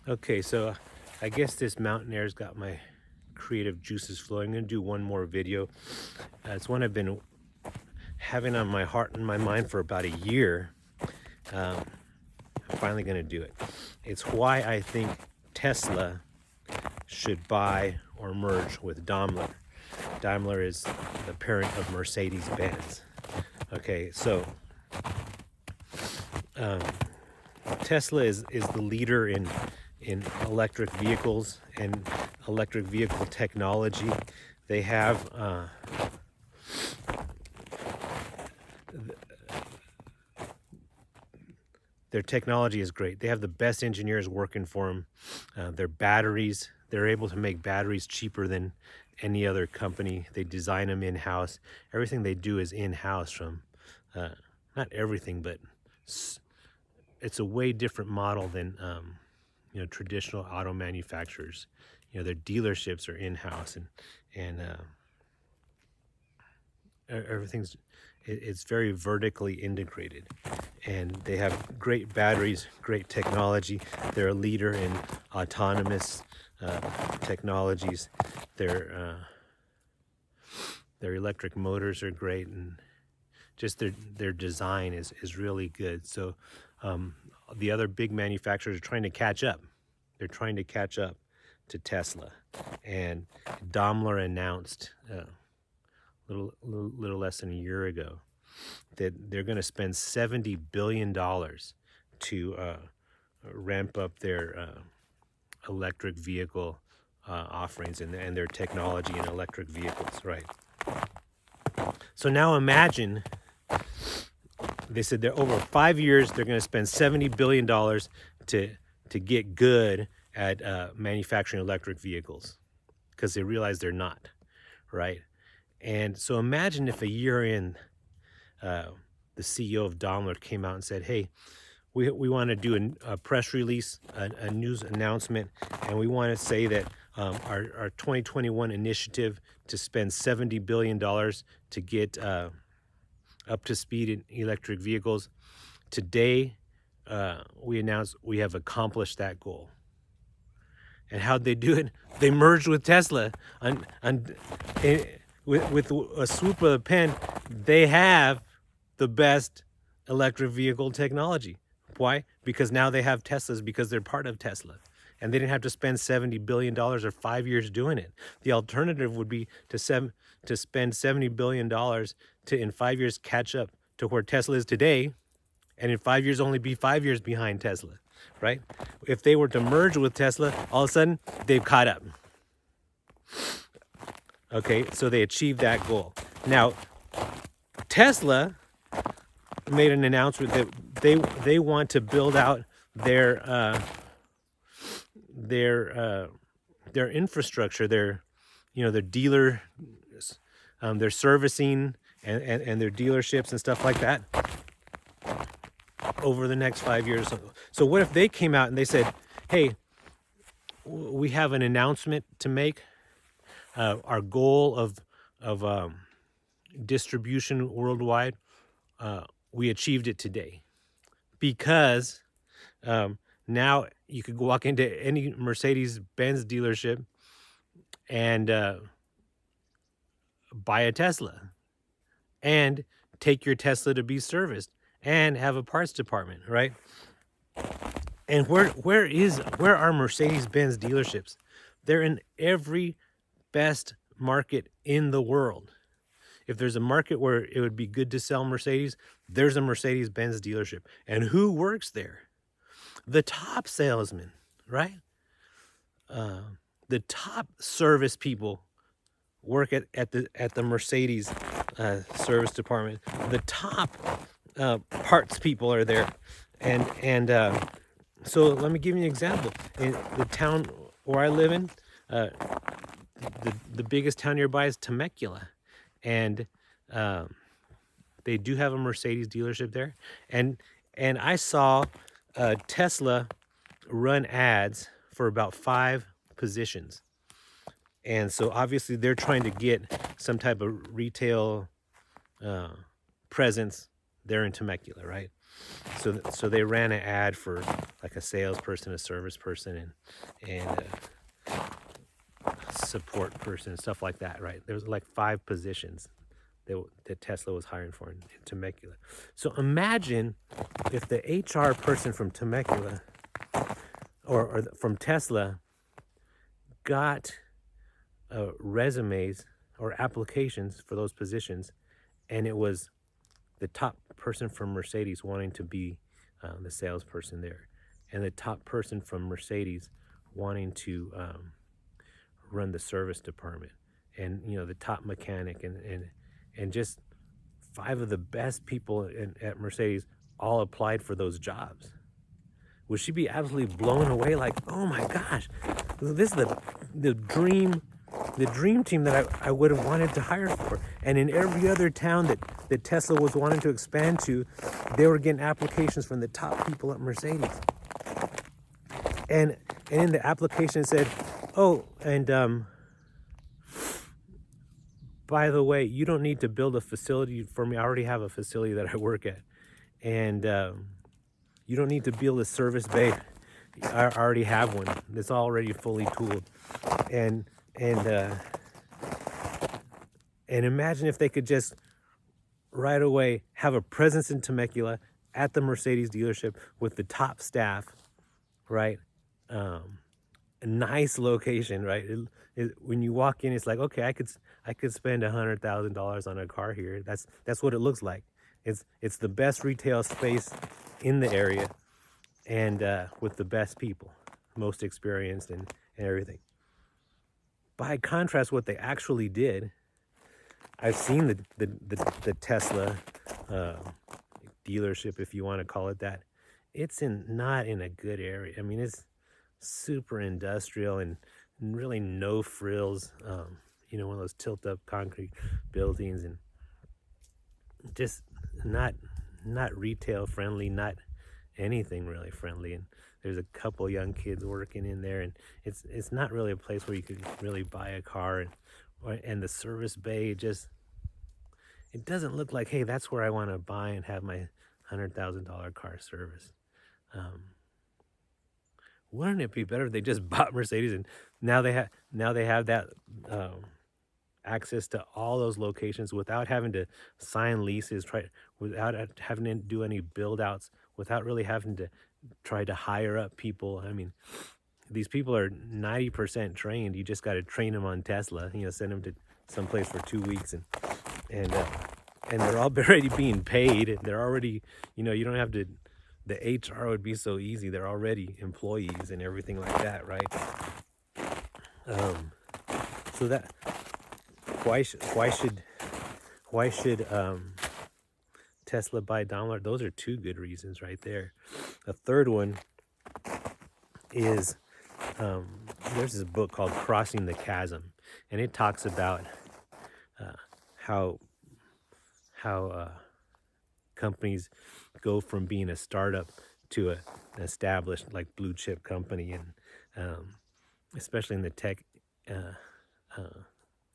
Okay, so I guess this mountain air's got my creative juices flowing. I'm gonna do one more video. It's one I've been having on my heart and my mind for about a year. Um, I'm finally gonna do it. It's why I think Tesla should buy or merge with Daimler. Daimler is the parent of Mercedes-Benz. Okay, so um, Tesla is the leader in electric vehicles and electric vehicle technology. They have their technology is great. They have the best engineers working for them. Their batteries, they're able to make batteries cheaper than any other company. They design them in-house. Everything they do is in-house from, not everything, but it's a way different model than traditional auto manufacturers. Their dealerships are in-house, and everything's it's very vertically integrated, and they have great batteries, great technology. They're a leader in autonomous technologies. Their electric motors are great, and just their design is really good. So the other big manufacturers are trying to catch up. They're trying to catch up to Tesla, and Daimler announced little less than a year ago that they're going to spend $70 billion to ramp up their electric vehicle offerings and their technology in electric vehicles, right? So now imagine, they said that over 5 years they're going to spend $70 billion to get good at manufacturing electric vehicles, because they realize they're not, right? And so imagine if a year in, the CEO of Daimler came out and said, hey, we want to do a press release, a news announcement, and we want to say that our 2021 initiative to spend $70 billion to get up to speed in electric vehicles. Today, we announced we have accomplished that goal. And how'd they do it? They merged with Tesla. With a swoop of the pen, they have the best electric vehicle technology. Why? Because now they have Teslas, because they're part of Tesla. And they didn't have to spend $70 billion or 5 years doing it. The alternative would be to spend $70 billion to, in 5 years, catch up to where Tesla is today, and in 5 years only be 5 years behind Tesla, right? If they were to merge with Tesla, all of a sudden, they've caught up. Okay, so they achieved that goal. Now, Tesla made an announcement that they want to build out their infrastructure, their dealer, their servicing and their dealerships and stuff like that over the next 5 years. So what if they came out and they said, hey, we have an announcement to make. Our goal of distribution worldwide, we achieved it today, because now you could walk into any Mercedes-Benz dealership and buy a Tesla and take your Tesla to be serviced and have a parts department, right? And where are Mercedes-Benz dealerships? They're in every best market in the world. If there's a market where it would be good to sell Mercedes, there's a Mercedes-Benz dealership. And who works there? The top salesman, right? The top service people work at the Mercedes service department. The top parts people are there, and so let me give you an example. In the town where I live in, the biggest town nearby is Temecula, and they do have a Mercedes dealership there, and I saw Tesla run ads for about 5 positions, and so obviously they're trying to get some type of retail presence there in Temecula, right? So they ran an ad for like a salesperson, a service person, and a support person, stuff like that, right? There was like 5 positions that Tesla was hiring for in Temecula. So imagine if the HR person from Temecula or from Tesla got resumes or applications for those positions, and it was the top person from Mercedes wanting to be the salesperson there, and the top person from Mercedes wanting to run the service department, and the top mechanic, and just 5 of the best people at Mercedes all applied for those jobs. Would she be absolutely blown away? Like, oh my gosh, this is the dream team that I would have wanted to hire for. And in every other town that Tesla was wanting to expand to, they were getting applications from the top people at Mercedes. And in the application it said, oh, and by the way, you don't need to build a facility for me. I already have a facility that I work at. And you don't need to build a service bay. I already have one. It's already fully tooled. And imagine if they could just right away have a presence in Temecula at the Mercedes dealership with the top staff, right? A nice location, right? When you walk in, it's like, okay, I could spend $100,000 on a car here. That's what it looks like. It's the best retail space in the area, and with the best people, most experienced and everything. By contrast, what they actually did, I've seen the Tesla dealership, if you want to call it that. It's not in a good area. I mean, it's super industrial and really no frills. One of those tilt-up concrete buildings, and just not retail friendly, not anything really friendly. And there's a couple young kids working in there, and it's not really a place where you could really buy a car. And the service bay, it doesn't look like, hey, that's where I want to buy and have my $100,000 car service. Wouldn't it be better if they just bought Mercedes, and now they have that access to all those locations without having to sign leases, without having to do any build outs, without really having to try to hire up people. I mean, these people are 90% trained. You just got to train them on Tesla, send them to someplace for 2 weeks, and they're all already being paid. They're already, you don't have to, the HR would be so easy. They're already employees and everything like that, right? So that, why should Tesla buy Daimler? Those are 2 good reasons right there. A third one is, there's this book called Crossing the Chasm, and it talks about how companies go from being a startup to an established, like, blue chip company, and especially in the tech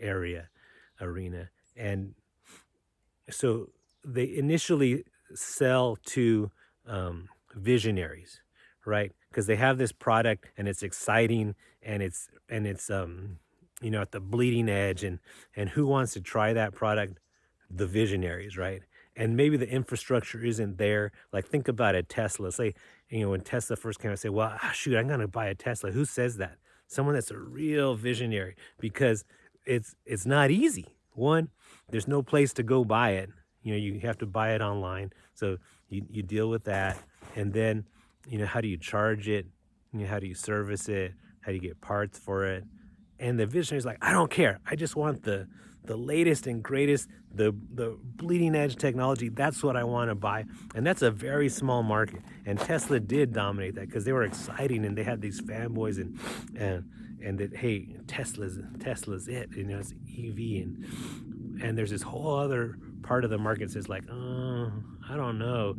arena. And so they initially sell to visionaries, right? Because they have this product and it's exciting, and it's at the bleeding edge, and who wants to try that product? The visionaries, right? And maybe the infrastructure isn't there. Like, think about a Tesla. Say, when Tesla first came out, say, well, shoot, I'm gonna buy a Tesla. Who says that? Someone that's a real visionary, because it's not easy. One, there's no place to go buy it. You have to buy it online. So you deal with that. And then, how do you charge it? How do you service it? How do you get parts for it? And the visionary's like, I don't care. I just want the latest and greatest, the bleeding edge technology. That's what I want to buy. And that's a very small market. And Tesla did dominate that because they were exciting, and they had these fanboys, and that, hey, Tesla's it. It's EV, and there's this whole other part of the market that's like, I don't know.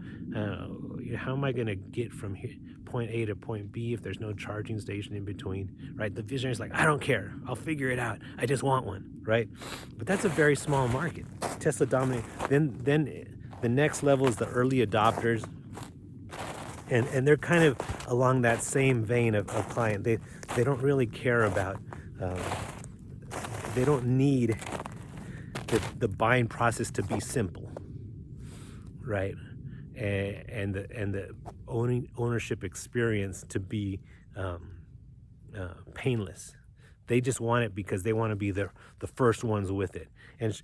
How am I going to get from here, point A to point B, if there's no charging station in between, right? The visionary's like, I don't care. I'll figure it out. I just want one, right? But that's a very small market. Tesla dominated. Then the next level is the early adopters, And they're kind of along that same vein of client. They don't really care about, um, they don't need the buying process to be simple, right? And the ownership experience to be painless. They just want it because they want to be the first ones with it. And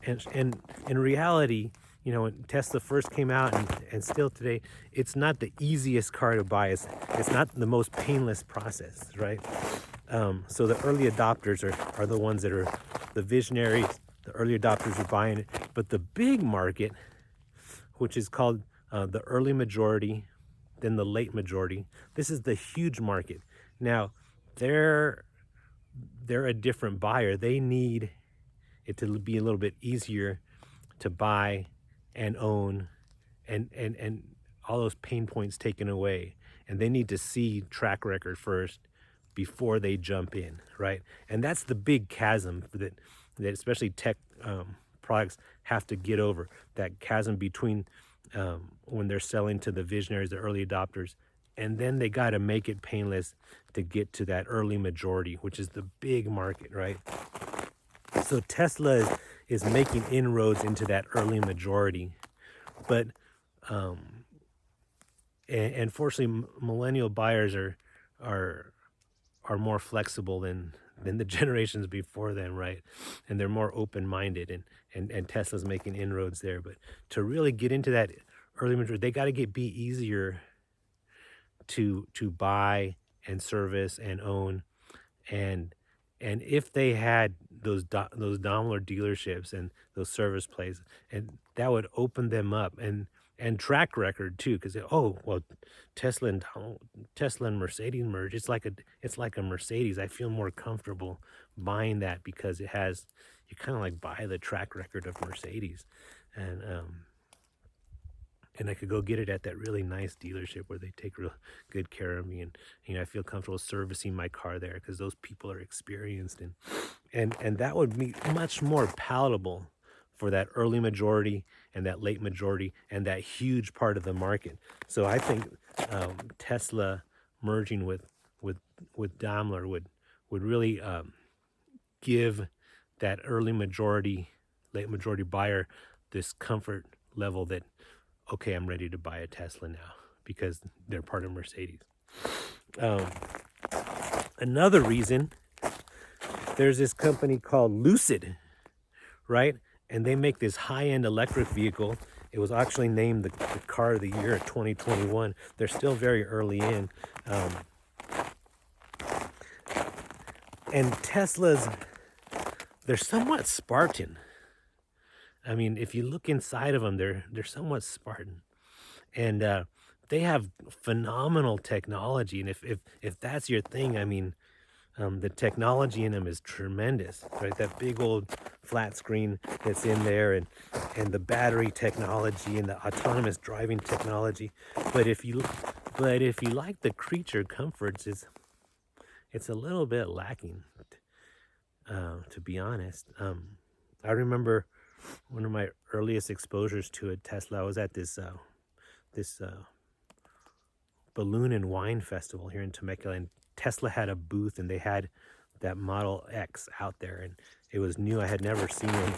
in reality, when Tesla first came out, and still today, it's not the easiest car to buy. It's not the most painless process, right? So the early adopters are the ones that are the visionaries. The early adopters are buying it. But the big market, which is called the early majority, then the late majority, this is the huge market. Now, they're a different buyer. They need it to be a little bit easier to buy and own, and all those pain points taken away. And they need to see track record first before they jump in, right? And that's the big chasm that especially tech products have to get over. That chasm between when they're selling to the visionaries, the early adopters, and then they got to make it painless to get to that early majority, which is the big market, right? So Tesla is making inroads into that early majority, but and fortunately, millennial buyers are more flexible than the generations before them, right? And they're more open-minded, and Tesla's making inroads there. But to really get into that early majority, they got to be easier to buy and service and own. And if they had those Daimler dealerships and those service places, and that would open them up, and track record too, because Tesla and Mercedes merge. It's like a Mercedes. I feel more comfortable buying that because it has, you kind of like buy the track record of Mercedes, and I could go get it at that really nice dealership where they take real good care of me, and I feel comfortable servicing my car there because those people are experienced, and that would be much more palatable for that early majority and that late majority and that huge part of the market. So I think Tesla merging with Daimler would really give that early majority, late majority buyer this comfort level that, okay, I'm ready to buy a Tesla now because they're part of Mercedes. Another reason, there's this company called Lucid, right? And they make this high-end electric vehicle. It was actually named the car of the year in 2021. They're still very early in. And Teslas, they're somewhat Spartan. I mean, if you look inside of them, they're somewhat Spartan. And they have phenomenal technology. And if that's your thing, I mean, the technology in them is tremendous, right? That big old flat screen that's in there, and the battery technology and the autonomous driving technology. But if you like the creature comforts, it's a little bit lacking, to be honest. I remember one of my earliest exposures to a Tesla. I was at this balloon and wine festival here in Temecula, and Tesla had a booth, and they had that Model X out there, and it was new. I had never seen one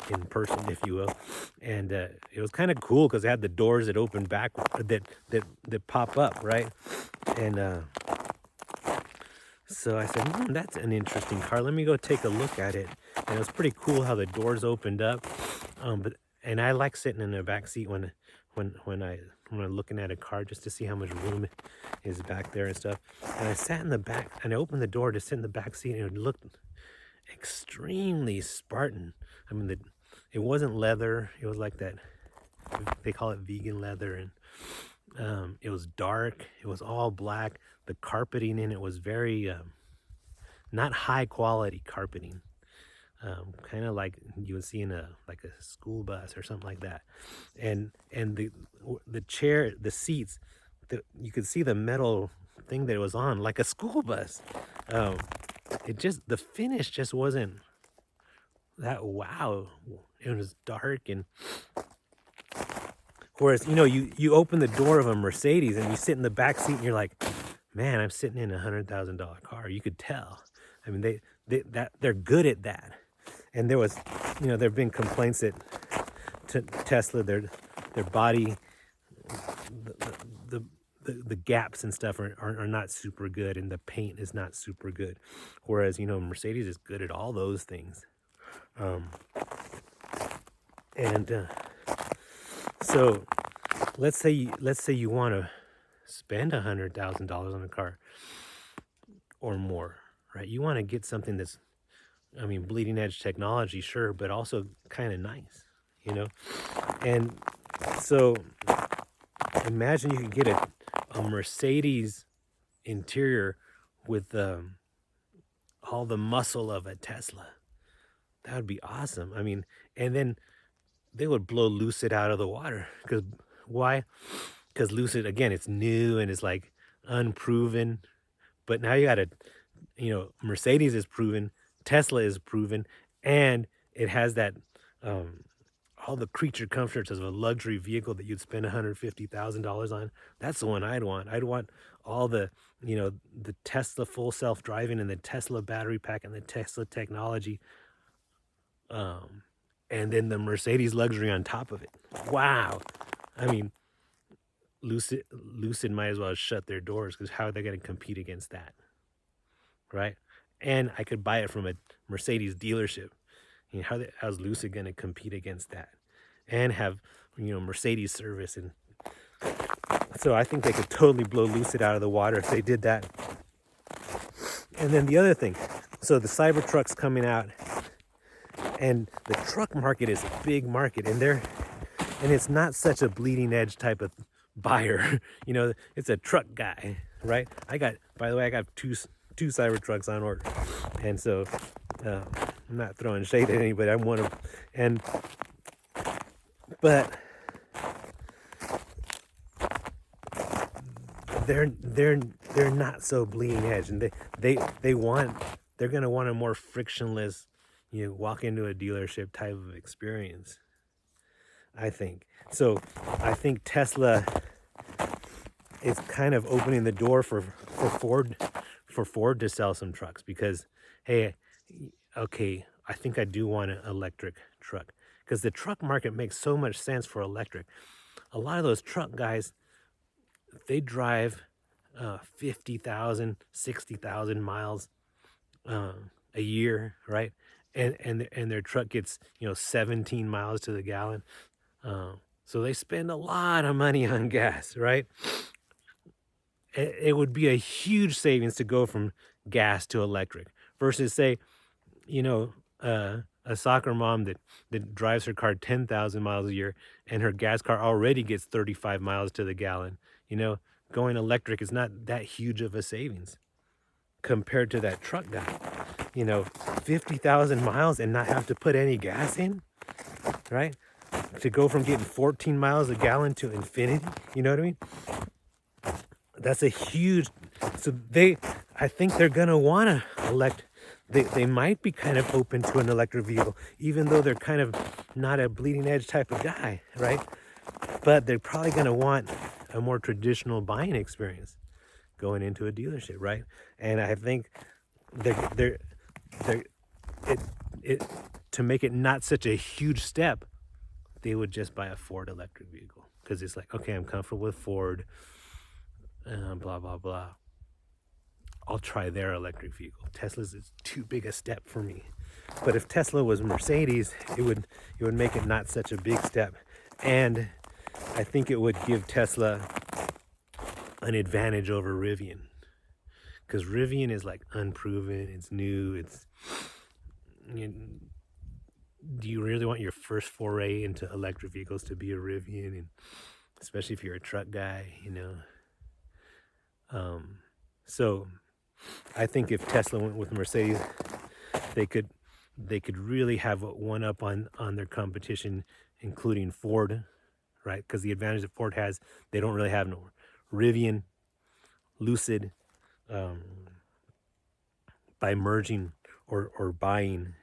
in person, if you will, and it was kind of cool because it had the doors that open back, that pop up, right? And so I said, that's an interesting car. Let me go take a look at it. And it was pretty cool how the doors opened up. And I like sitting in the back seat when I'm looking at a car, just to see how much room is back there and stuff. And I sat in the back, and I opened the door to sit in the back seat, and it looked extremely Spartan. I mean, it wasn't leather. It was like that, they call it vegan leather, and it was dark. It was all black. The carpeting in it was very not high quality carpeting. Kind of like you would see in a school bus or something like that, and the chair, the seats, you could see the metal thing that it was on, like a school bus. The finish just wasn't that wow. It was dark, and Whereas, you open the door of a Mercedes and you sit in the back seat and you're like, man, I'm sitting in $100,000 car. You could tell. I mean, they're good at that. And there've been complaints that Tesla, their body, the, the gaps and stuff are not super good, and the paint is not super good. Whereas, Mercedes is good at all those things. And so let's say you want to spend $100,000 on a car or more, right? You want to get something that's, bleeding edge technology, sure, but also kind of nice, And so imagine you could get a Mercedes interior with all the muscle of a Tesla. That would be awesome. And then they would blow Lucid out of the water. Because why? Because Lucid, again, it's new and it's like unproven. But now you got Mercedes is proven, Tesla is proven, and it has that all the creature comforts of a luxury vehicle that you'd spend $150,000 on. That's the one I'd want. I'd want all the the Tesla full self-driving and the Tesla battery pack and the Tesla technology, and then the Mercedes luxury on top of it. Wow. Lucid might as well shut their doors, because how are they going to compete against that? Right? And I could buy it from a Mercedes dealership. How's Lucid going to compete against that? And have, Mercedes service. And so I think they could totally blow Lucid out of the water if they did that. And then the other thing, so the Cybertruck's coming out, and the truck market is a big market, and it's not such a bleeding edge type of buyer. It's a truck guy, right? By the way, I got two Cybertrucks on order, and so I'm not throwing shade at anybody. I'm one of them, but they're not so bleeding edge, and they're gonna want a more frictionless, walk into a dealership type of experience, I think. So I think Tesla is kind of opening the door for Ford to sell some trucks, because, hey, okay, I think I do want an electric truck, because the truck market makes so much sense for electric. A lot of those truck guys, they drive 50,000, 60,000 miles a year, right? And their truck gets 17 miles to the gallon. So they spend a lot of money on gas, right? It would be a huge savings to go from gas to electric versus, say, a soccer mom that drives her car 10,000 miles a year, and her gas car already gets 35 miles to the gallon. Going electric is not that huge of a savings compared to that truck guy. 50,000 miles and not have to put any gas in, right? To go from getting 14 miles a gallon to infinity, you know what I mean? That's a huge, so I think they're gonna wanna they might be kind of open to an electric vehicle, even though they're kind of not a bleeding edge type of guy, right? But they're probably gonna want a more traditional buying experience going into a dealership, right? And I think to make it not such a huge step, they would just buy a Ford electric vehicle, because it's like, okay, I'm comfortable with Ford, blah blah blah. I'll try their electric vehicle. Tesla's is too big a step for me. But if Tesla was Mercedes, it would make it not such a big step, and I think it would give Tesla an advantage over Rivian, because Rivian is like unproven, it's new, do you really want your first foray into electric vehicles to be a Rivian? And especially if you're a truck guy, so I think if Tesla went with Mercedes, they could really have one up on their competition, including Ford, right? Because the advantage that Ford has, they don't really have no Rivian, Lucid, by merging or buying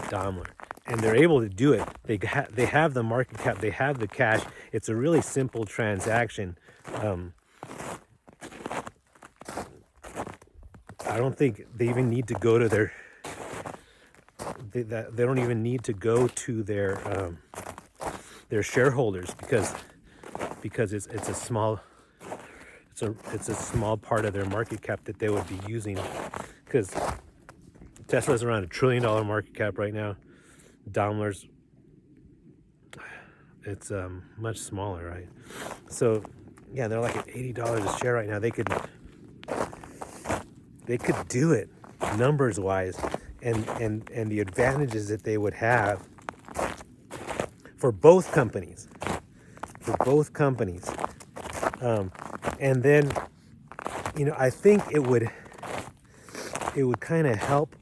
Daimler. and they're able to do it. They have the market cap, they have the cash. It's a really simple transaction. I don't think they even need to go to they don't even need to go to their shareholders, because it's a small part of their market cap that they would be using, because Tesla's around $1 trillion market cap right now. Daimler's, it's much smaller, right? So yeah, they're like at $80 a share right now. They could do it numbers wise, and the advantages that they would have for both companies, and then, you know, I think it would kind of help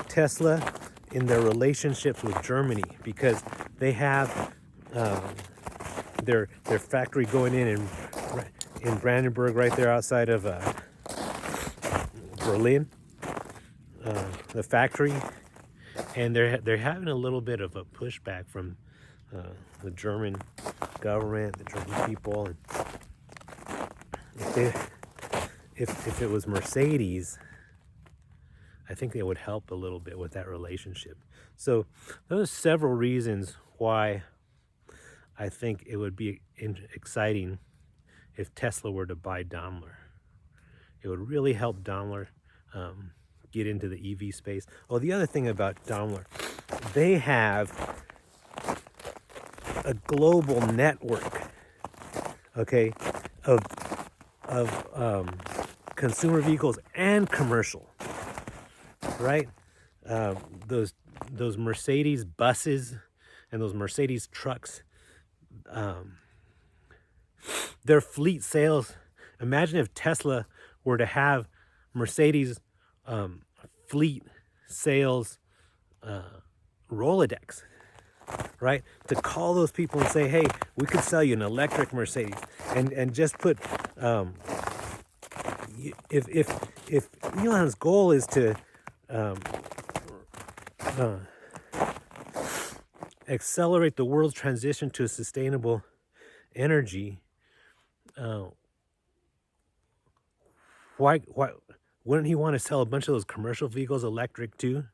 Tesla in their relationships with Germany, because they have their factory going in Brandenburg, right there outside of Berlin, the factory, and they're having a little bit of a pushback from the German government, the German people, and if it was Mercedes, I think it would help a little bit with that relationship. So those are several reasons why I think it would be exciting if Tesla were to buy Daimler. It would really help Daimler get into the EV space. Oh, the other thing about Daimler, they have a global network, okay, of consumer vehicles and commercial, right? Those Mercedes buses and those Mercedes trucks, their fleet sales. Imagine if Tesla were to have Mercedes fleet sales Rolodex, right? To call those people and say, hey, we could sell you an electric Mercedes, and just put if Elon's goal is to accelerate the world's transition to sustainable energy, why wouldn't he want to sell a bunch of those commercial vehicles electric too?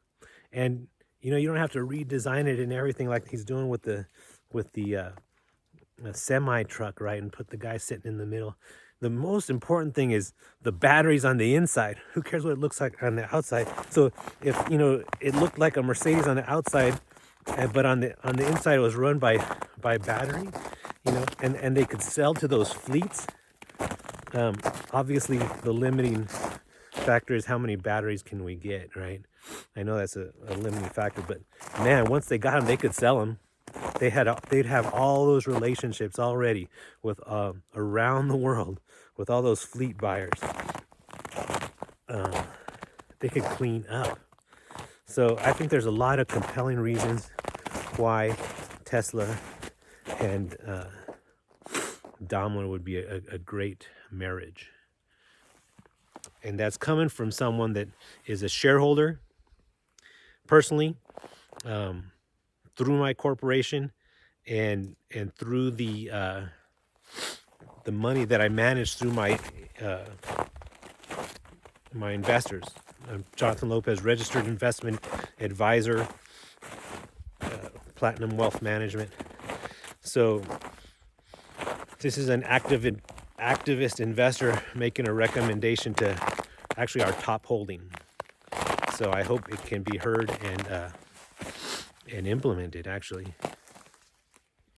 And you know, you don't have to redesign it and everything like he's doing with the semi truck, right? And put the guy sitting in the middle. The most important thing is the batteries on the inside. Who cares what it looks like on the outside? So if, you know, it looked like a Mercedes on the outside, but on the inside it was run by battery, you know, and they could sell to those fleets. Obviously the limiting factor is how many batteries can we get, right? I know that's a limiting factor, but man, once they got them, they could sell them. They'd have all those relationships already with around the world with all those fleet buyers. They could clean up. So I think there's a lot of compelling reasons why Tesla and Daimler would be a great marriage. And that's coming from someone that is a shareholder personally, through my corporation, and through the money that I manage through my my investors. I'm Jonathan Lopez, registered investment advisor, Platinum Wealth Management. So this is an activist investor making a recommendation to actually our top holding. So I hope it can be heard and implemented, actually.